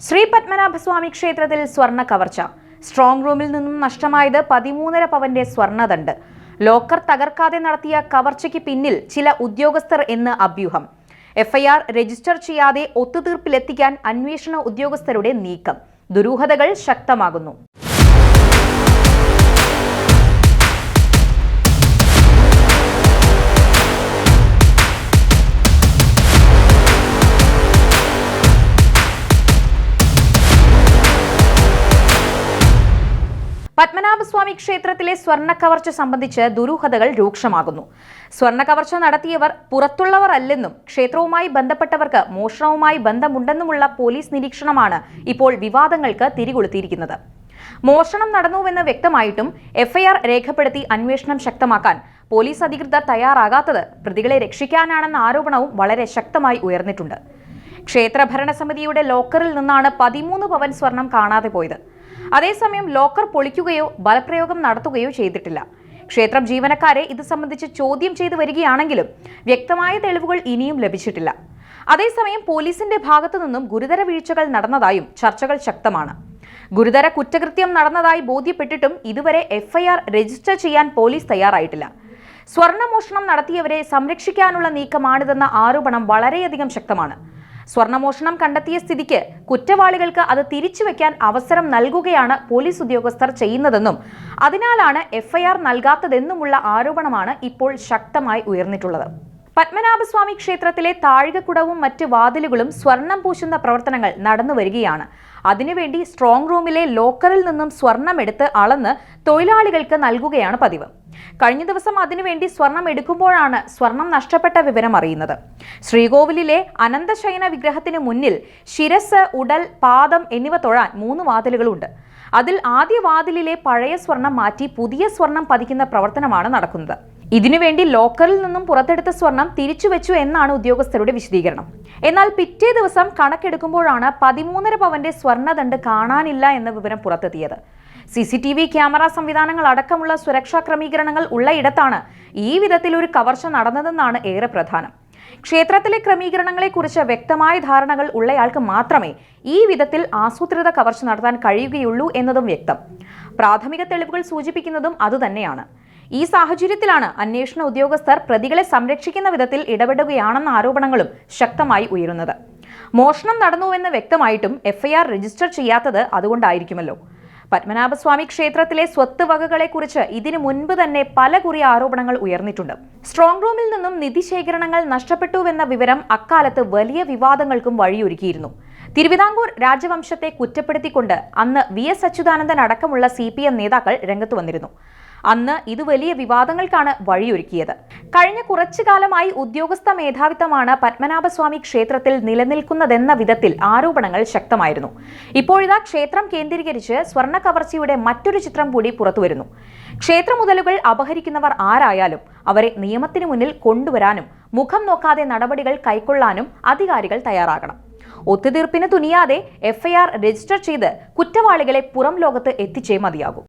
ശ്രീ പത്മനാഭസ്വാമി ക്ഷേത്രത്തിൽ സ്വർണ്ണ കവർച്ച. സ്ട്രോങ് റൂമിൽ നിന്നും നഷ്ടമായത് 13.5 പവന്റെ സ്വർണ്ണദണ്ഡ്. ലോക്കർ തകർക്കാതെ നടത്തിയ കവർച്ചയ്ക്ക് പിന്നിൽ ചില ഉദ്യോഗസ്ഥർ എന്ന് അഭ്യൂഹം. എഫ്ഐആർ രജിസ്റ്റർ ചെയ്യാതെ ഒത്തുതീർപ്പിലെത്തിക്കാൻ അന്വേഷണ ഉദ്യോഗസ്ഥരുടെ നീക്കം. ദുരൂഹതകൾ ശക്തമാകുന്നു. പത്മനാഭസ്വാമി ക്ഷേത്രത്തിലെ സ്വർണ്ണ കവർച്ച സംബന്ധിച്ച് ദുരൂഹതകൾ രൂക്ഷമാകുന്നു. സ്വർണ്ണ കവർച്ച നടത്തിയവർ പുറത്തുള്ളവർ അല്ലെന്നും ക്ഷേത്രവുമായി ബന്ധപ്പെട്ടവർക്ക് മോഷണവുമായി ബന്ധമുണ്ടെന്നുമുള്ള പോലീസ് നിരീക്ഷണമാണ് ഇപ്പോൾ വിവാദങ്ങൾക്ക് തിരികൊളുത്തിയിരിക്കുന്നത്. മോഷണം നടന്നുവെന്ന് വ്യക്തമായിട്ടും എഫ്ഐആർ രേഖപ്പെടുത്തി അന്വേഷണം ശക്തമാക്കാൻ പോലീസ് അധികൃതർ തയ്യാറാകാത്തത് പ്രതികളെ രക്ഷിക്കാനാണെന്ന ആരോപണവും വളരെ ശക്തമായി ഉയർന്നിട്ടുണ്ട്. ക്ഷേത്ര ഭരണസമിതിയുടെ ലോക്കറിൽ നിന്നാണ് 13 പവൻ സ്വർണം കാണാതെ പോയത്. അതേസമയം ലോക്കർ പൊളിക്കുകയോ ബലപ്രയോഗം നടത്തുകയോ ചെയ്തിട്ടില്ല. ക്ഷേത്രം ജീവനക്കാരെ ഇത് സംബന്ധിച്ച് ചോദ്യം ചെയ്തു വരികയാണെങ്കിലും വ്യക്തമായ തെളിവുകൾ ഇനിയും ലഭിച്ചിട്ടില്ല. അതേസമയം പോലീസിന്റെ ഭാഗത്തു നിന്നും ഗുരുതര വീഴ്ചകൾ നടന്നതായും ചർച്ചകൾ ശക്തമാണ്. ഗുരുതര കുറ്റകൃത്യം നടന്നതായി ബോധ്യപ്പെട്ടിട്ടും ഇതുവരെ എഫ്ഐആർ രജിസ്റ്റർ ചെയ്യാൻ പോലീസ് തയ്യാറായിട്ടില്ല. സ്വർണ്ണമോഷണം നടത്തിയവരെ സംരക്ഷിക്കാനുള്ള നീക്കമാണിതെന്ന ആരോപണം വളരെയധികം ശക്തമാണ്. സ്വർണ്ണമോഷണം കണ്ടെത്തിയ സ്ഥിതിക്ക് കുറ്റവാളികൾക്ക് അത് തിരിച്ചുവെക്കാൻ അവസരം നൽകുകയാണ് പോലീസ് ഉദ്യോഗസ്ഥർ ചെയ്യുന്നതെന്നും അതിനാലാണ് എഫ്ഐആർ നൽകാത്തതെന്നുമുള്ള ആരോപണമാണ് ഇപ്പോൾ ശക്തമായി ഉയർന്നിട്ടുള്ളത്. പത്മനാഭസ്വാമി ക്ഷേത്രത്തിലെ താഴികക്കുടവും മറ്റ് വാതിലുകളും സ്വർണം പൂശുന്ന പ്രവർത്തനങ്ങൾ നടന്നു വരികയാണ്. അതിനുവേണ്ടി സ്ട്രോങ് റൂമിലെ ലോക്കറിൽ നിന്നും സ്വർണം എടുത്ത് അളന്ന് തൊഴിലാളികൾക്ക് നൽകുകയാണ് പതിവ്. കഴിഞ്ഞ ദിവസം അതിനുവേണ്ടി സ്വർണം എടുക്കുമ്പോഴാണ് സ്വർണം നഷ്ടപ്പെട്ട വിവരം അറിയുന്നത്. ശ്രീകോവിലിലെ അനന്തശയന വിഗ്രഹത്തിന് മുന്നിൽ ശിരസ്, ഉടൽ, പാദം എന്നിവ തൊഴാൻ 3 വാതിലുകളുണ്ട്. അതിൽ ആദ്യ വാതിലിലെ പഴയ സ്വർണം മാറ്റി പുതിയ സ്വർണം പതിക്കുന്ന പ്രവർത്തനമാണ് നടക്കുന്നത്. ഇതിനുവേണ്ടി ലോക്കറിൽ നിന്നും പുറത്തെടുത്ത സ്വർണം തിരിച്ചുവെച്ചു എന്നാണ് ഉദ്യോഗസ്ഥരുടെ വിശദീകരണം. എന്നാൽ പിറ്റേ ദിവസം കണക്കെടുക്കുമ്പോഴാണ് 13.5 പവന്റെ സ്വർണ്ണദണ്ഡ് കാണാനില്ല എന്ന വിവരം പുറത്തെത്തിയത്. CCTV ക്യാമറ സംവിധാനങ്ങൾ അടക്കമുള്ള സുരക്ഷാ ക്രമീകരണങ്ങൾ ഉള്ളയിടത്താണ് ഈ വിധത്തിൽ ഒരു കവർച്ച നടന്നതെന്നാണ് ഏറെ പ്രധാനം. ക്ഷേത്രത്തിലെ ക്രമീകരണങ്ങളെക്കുറിച്ച് വ്യക്തമായ ധാരണകൾ ഉള്ളയാൾക്ക് മാത്രമേ ഈ വിധത്തിൽ ആസൂത്രിത കവർച്ച നടത്താൻ കഴിയുകയുള്ളൂ എന്നതും വ്യക്തം. പ്രാഥമിക തെളിവുകൾ സൂചിപ്പിക്കുന്നതും അതുതന്നെയാണ്. ഈ സാഹചര്യത്തിലാണ് അന്വേഷണ ഉദ്യോഗസ്ഥർ പ്രതികളെ സംരക്ഷിക്കുന്ന വിധത്തിൽ ഇടപെടുകയാണെന്ന ആരോപണങ്ങളും ശക്തമായി ഉയരുന്നത്. മോഷണം നടന്നുവെന്ന് വ്യക്തമായിട്ടും എഫ്ഐആർ രജിസ്റ്റർ ചെയ്യാത്തത് അതുകൊണ്ടായിരിക്കുമല്ലോ. പത്മനാഭസ്വാമി ക്ഷേത്രത്തിലെ സ്വത്ത് വകകളെക്കുറിച്ച് ഇതിനു മുൻപ് തന്നെ പലകുറി ആരോപണങ്ങൾ ഉയർന്നിട്ടുണ്ട്. സ്ട്രോങ് റൂമിൽ നിന്നും നിധി ശേഖരണങ്ങൾ നഷ്ടപ്പെട്ടുവെന്ന വിവരം അക്കാലത്ത് വലിയ വിവാദങ്ങൾക്കും വഴിയൊരുക്കിയിരുന്നു. തിരുവിതാംകൂർ രാജവംശത്തെ കുറ്റപ്പെടുത്തിക്കൊണ്ട് അന്ന് VS അച്യുതാനന്ദൻ അടക്കമുള്ള CPM നേതാക്കൾ രംഗത്ത് വന്നിരുന്നു. അന്ന് ഇത് വലിയ വിവാദങ്ങൾക്കാണ് വഴിയൊരുക്കിയത്. കഴിഞ്ഞ കുറച്ചു കാലമായി ഉദ്യോഗസ്ഥ മേധാവിത്വമാണ് പത്മനാഭസ്വാമി ക്ഷേത്രത്തിൽ നിലനിൽക്കുന്നതെന്ന വിധത്തിൽ ആരോപണങ്ങൾ ശക്തമായിരുന്നു. ഇപ്പോഴിതാ ക്ഷേത്രം കേന്ദ്രീകരിച്ച് സ്വർണ്ണ കവർച്ചയുടെ മറ്റൊരു ചിത്രം കൂടി പുറത്തുവരുന്നു. ക്ഷേത്ര മുതലുകൾ അപഹരിക്കുന്നവർ ആരായാലും അവരെ നിയമത്തിന് മുന്നിൽ കൊണ്ടുവരാനും മുഖം നോക്കാതെ നടപടികൾ കൈക്കൊള്ളാനും അധികാരികൾ തയ്യാറാകണം. ഒത്തുതീർപ്പിന് തുനിയാതെ എഫ്ഐആർ രജിസ്റ്റർ ചെയ്ത് കുറ്റവാളികളെ പുറം ലോകത്ത് എത്തിച്ചേ മതിയാകും.